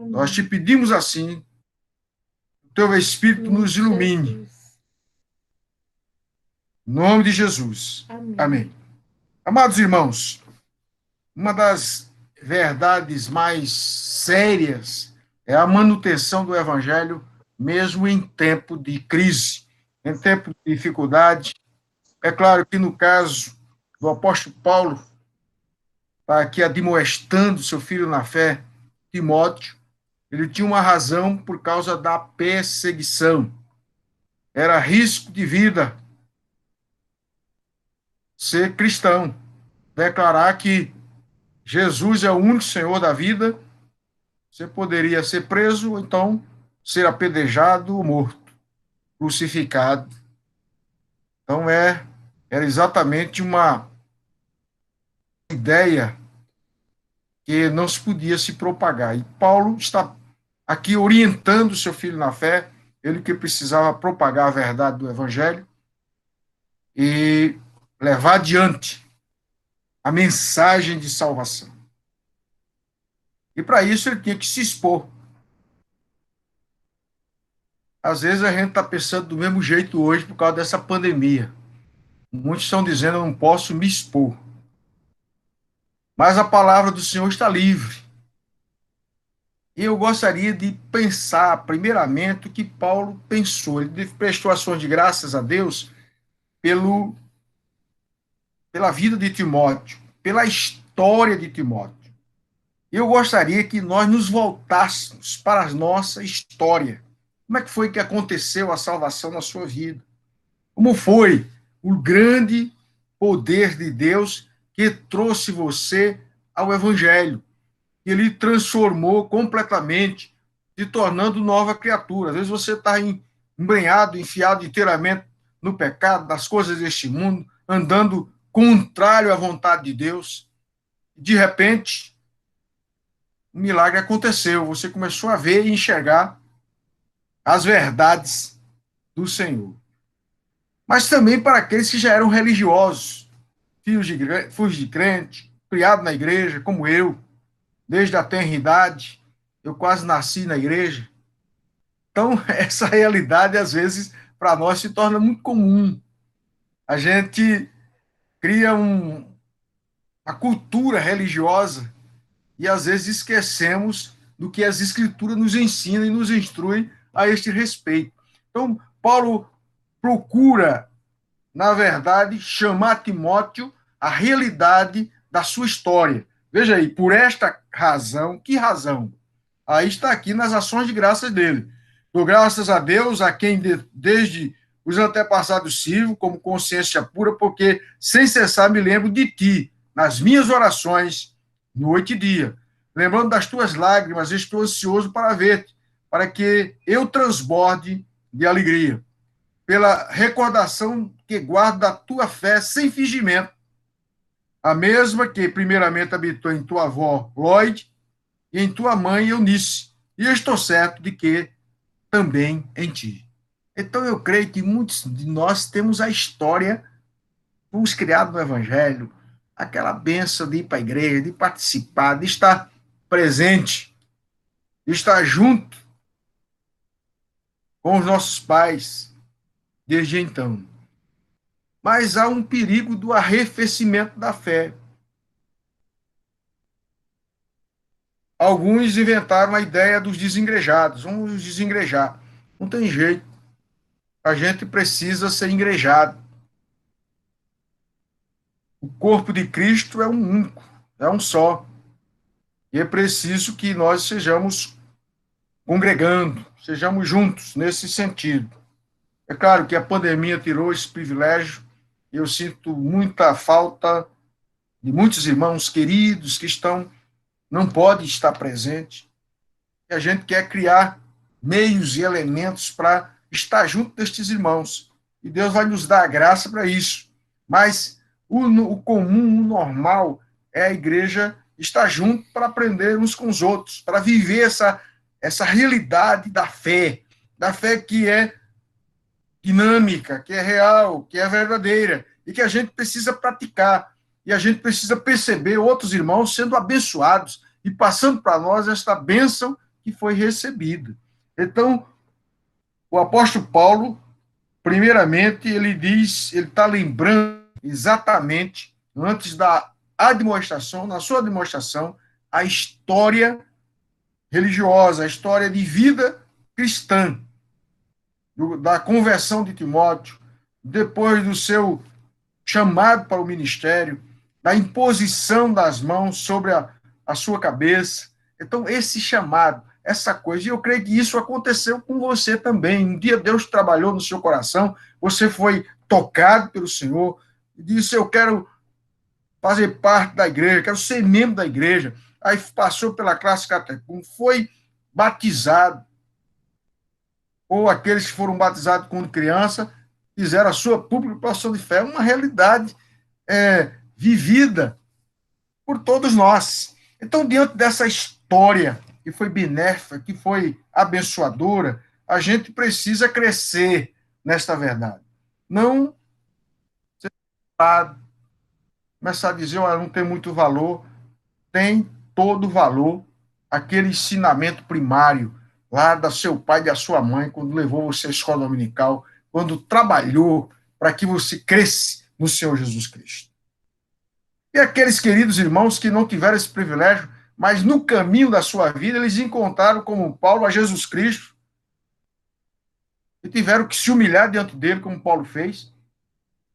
Nós te pedimos assim, o teu Espírito nos ilumine. Em nome de Jesus. Amém. Amados irmãos, uma das verdades mais sérias é a manutenção do evangelho, mesmo em tempo de crise, em tempo de dificuldade. É claro que no caso do apóstolo Paulo, está aqui admoestando seu filho na fé, Timóteo, ele tinha uma razão por causa da perseguição. Era risco de vida ser cristão, declarar que Jesus é o único Senhor da vida. Você poderia ser preso, ou então ser apedrejado ou morto, crucificado. Então, era exatamente uma ideia que não se podia se propagar. E Paulo está aqui orientando seu filho na fé, ele que precisava propagar a verdade do evangelho e levar adiante a mensagem de salvação. E para isso ele tinha que se expor. Às vezes a gente está pensando do mesmo jeito hoje por causa dessa pandemia. Muitos estão dizendo, eu não posso me expor. Mas a palavra do Senhor está livre. E eu gostaria de pensar, primeiramente, o que Paulo pensou. Ele prestou ações de graças a Deus pela vida de Timóteo, pela história de Timóteo. Eu gostaria que nós nos voltássemos para a nossa história. Como é que foi que aconteceu a salvação na sua vida? Como foi o grande poder de Deus que trouxe você ao Evangelho? Ele transformou completamente, se tornando nova criatura. Às vezes você está embrenhado, enfiado inteiramente no pecado, nas coisas deste mundo, andando contrário à vontade de Deus. De repente, um milagre aconteceu. Você começou a ver e enxergar as verdades do Senhor. Mas também para aqueles que já eram religiosos, filhos de crente, criados na igreja, como eu, desde a tenra idade, eu quase nasci na igreja. Então, essa realidade, às vezes, para nós se torna muito comum. A gente cria uma cultura religiosa e, às vezes, esquecemos do que as Escrituras nos ensinam e nos instruem a este respeito. Então, Paulo procura, na verdade, chamar Timóteo à realidade da sua história. Veja aí, por esta razão, que razão? Aí está aqui nas ações de graças dele. Dou graças a Deus, a quem desde os antepassados sirvo, como consciência pura, porque sem cessar me lembro de ti, nas minhas orações, noite e dia. Lembrando das tuas lágrimas, estou ansioso para ver-te, para que eu transborde de alegria. Pela recordação que guardo da tua fé sem fingimento, a mesma que primeiramente habitou em tua avó Lloyd e em tua mãe Eunice, e eu estou certo de que também em ti. Então eu creio que muitos de nós temos a história, fomos criados no Evangelho, aquela benção de ir para a igreja, de participar, de estar presente, de estar junto com os nossos pais desde então. Mas há um perigo do arrefecimento da fé. Alguns inventaram a ideia dos desengrejados. Vamos desengrejar. Não tem jeito. A gente precisa ser engrejado. O corpo de Cristo é um único, é um só. E é preciso que nós sejamos congregando, sejamos juntos nesse sentido. É claro que a pandemia tirou esse privilégio, e eu sinto muita falta de muitos irmãos queridos que não podem estar presentes. E a gente quer criar meios e elementos para estar junto destes irmãos. E Deus vai nos dar a graça para isso. Mas o comum, o normal, é a igreja estar junto para aprender uns com os outros, para viver essa realidade da fé que é dinâmica, que é real, que é verdadeira, e que a gente precisa praticar. E a gente precisa perceber outros irmãos sendo abençoados e passando para nós esta bênção que foi recebida. Então, o apóstolo Paulo, primeiramente, ele diz, ele está lembrando exatamente, antes da admoestação, na sua demonstração, a história religiosa, a história de vida cristã, da conversão de Timóteo, depois do seu chamado para o ministério, da imposição das mãos sobre a sua cabeça. Então, esse chamado, essa coisa, e eu creio que isso aconteceu com você também. Um dia Deus trabalhou no seu coração, você foi tocado pelo Senhor, e disse: eu quero fazer parte da igreja, quero ser membro da igreja. Aí passou pela classe catecúmena, foi batizado, ou aqueles que foram batizados quando criança, fizeram a sua pública profissão de fé, uma realidade vivida por todos nós. Então, diante dessa história que foi benéfica, que foi abençoadora, a gente precisa crescer nesta verdade. Não começar a dizer: olha, não tem muito valor. Tem todo o valor aquele ensinamento primário lá do seu pai e da sua mãe, quando levou você à escola dominical, quando trabalhou para que você cresça no Senhor Jesus Cristo. E aqueles queridos irmãos que não tiveram esse privilégio, mas no caminho da sua vida, eles encontraram, como Paulo, a Jesus Cristo, e tiveram que se humilhar diante dele, como Paulo fez,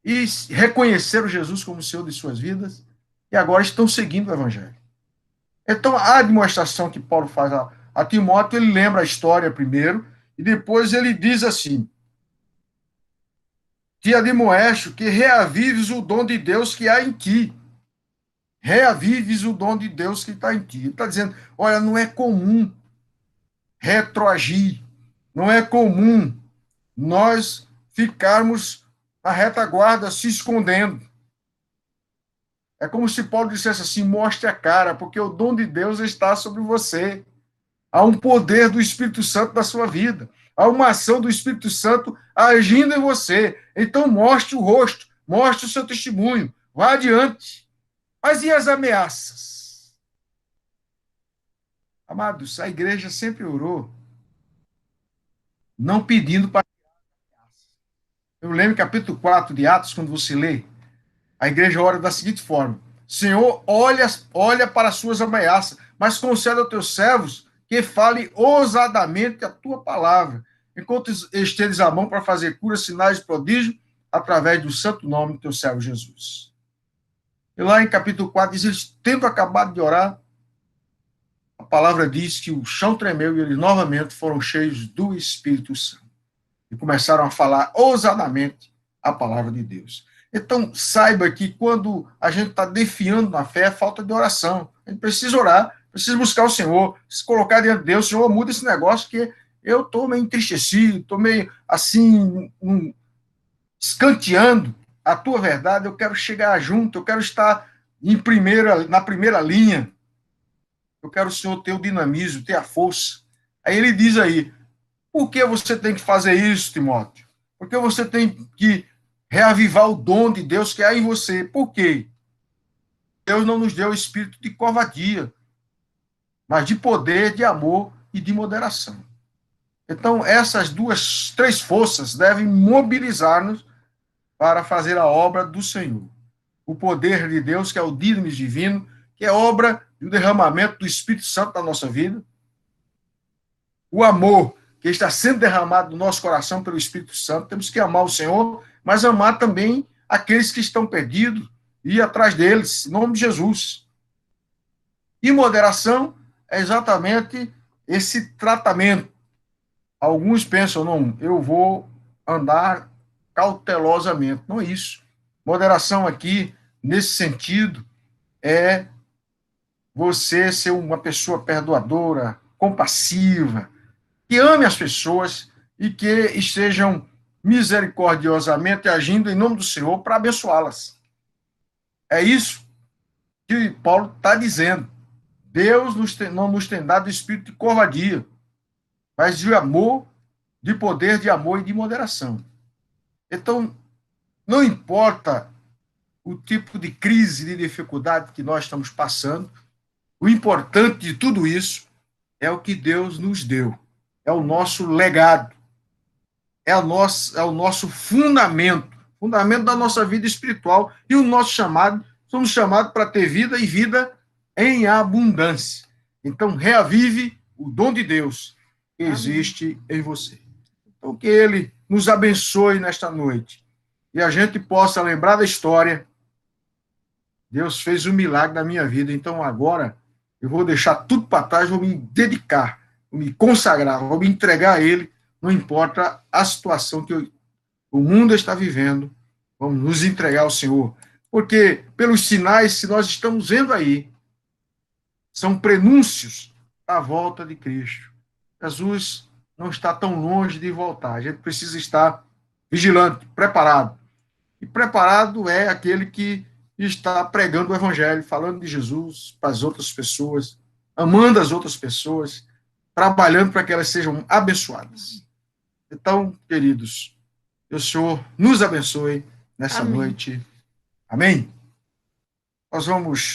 e reconheceram Jesus como Senhor de suas vidas, e agora estão seguindo o Evangelho. Então, a demonstração que Paulo faz a Timóteo, ele lembra a história primeiro, e depois ele diz assim: te admoesto que reavives o dom de Deus que há em ti. Reavives o dom de Deus que está em ti. Ele está dizendo: olha, não é comum retroagir, não é comum nós ficarmos na retaguarda se escondendo. É como se Paulo dissesse assim: mostre a cara, porque o dom de Deus está sobre você. Há um poder do Espírito Santo na sua vida. Há uma ação do Espírito Santo agindo em você. Então, mostre o rosto, mostre o seu testemunho, vá adiante. Mas e as ameaças? Amados, a igreja sempre orou, não pedindo para. Eu lembro capítulo 4 de Atos, quando você lê, a igreja ora da seguinte forma: Senhor, olha para as suas ameaças, mas conceda aos teus servos que fale ousadamente a tua palavra, enquanto estendes a mão para fazer curas, sinais e prodígios, através do santo nome do teu servo Jesus. E lá em capítulo 4 diz: eles, tendo acabado de orar, a palavra diz que o chão tremeu e eles novamente foram cheios do Espírito Santo. E começaram a falar ousadamente a palavra de Deus. Então, saiba que quando a gente está defiando na fé, é falta de oração. A gente precisa orar, precisa buscar o Senhor, se colocar diante de Deus: Senhor, muda esse negócio, que eu estou meio entristecido, estou meio assim, escanteando a tua verdade, eu quero chegar junto, eu quero estar na primeira linha, eu quero o Senhor ter o dinamismo, ter a força. Aí ele diz aí: por que você tem que fazer isso, Timóteo? Porque você tem que reavivar o dom de Deus que há em você. Por quê? Deus não nos deu o espírito de covardia, mas de poder, de amor e de moderação. Então, essas três forças devem mobilizar-nos para fazer a obra do Senhor. O poder de Deus, que é o dinamis divino, que é obra do derramamento do Espírito Santo na nossa vida. O amor, que está sendo derramado no nosso coração pelo Espírito Santo. Temos que amar o Senhor, mas amar também aqueles que estão perdidos e ir atrás deles, em nome de Jesus. E moderação é exatamente esse tratamento. Alguns pensam: não, eu vou andar cautelosamente. Não é isso. Moderação aqui, nesse sentido, é você ser uma pessoa perdoadora, compassiva, que ame as pessoas e que estejam misericordiosamente agindo em nome do Senhor para abençoá-las. É isso que Paulo está dizendo. Deus não nos tem dado espírito de covardia, mas de amor, de poder, de amor e de moderação. Então, não importa o tipo de crise, de dificuldade que nós estamos passando, o importante de tudo isso é o que Deus nos deu, é o nosso legado, é o nosso fundamento da nossa vida espiritual e o nosso chamado. Somos chamados para ter vida e vida em abundância. Então, reavive o dom de Deus que existe em você. Então, que Ele nos abençoe nesta noite e a gente possa lembrar da história. Deus fez um milagre na minha vida, então agora eu vou deixar tudo para trás, vou me dedicar, vou me consagrar, vou me entregar a Ele, não importa a situação que o mundo está vivendo, vamos nos entregar ao Senhor, porque pelos sinais que nós estamos vendo aí, são prenúncios da volta de Cristo. Jesus não está tão longe de voltar, a gente precisa estar vigilante, preparado. E preparado é aquele que está pregando o Evangelho, falando de Jesus para as outras pessoas, amando as outras pessoas, trabalhando para que elas sejam abençoadas. Então, queridos, que o Senhor nos abençoe nessa Amém. noite. Amém? Nós vamos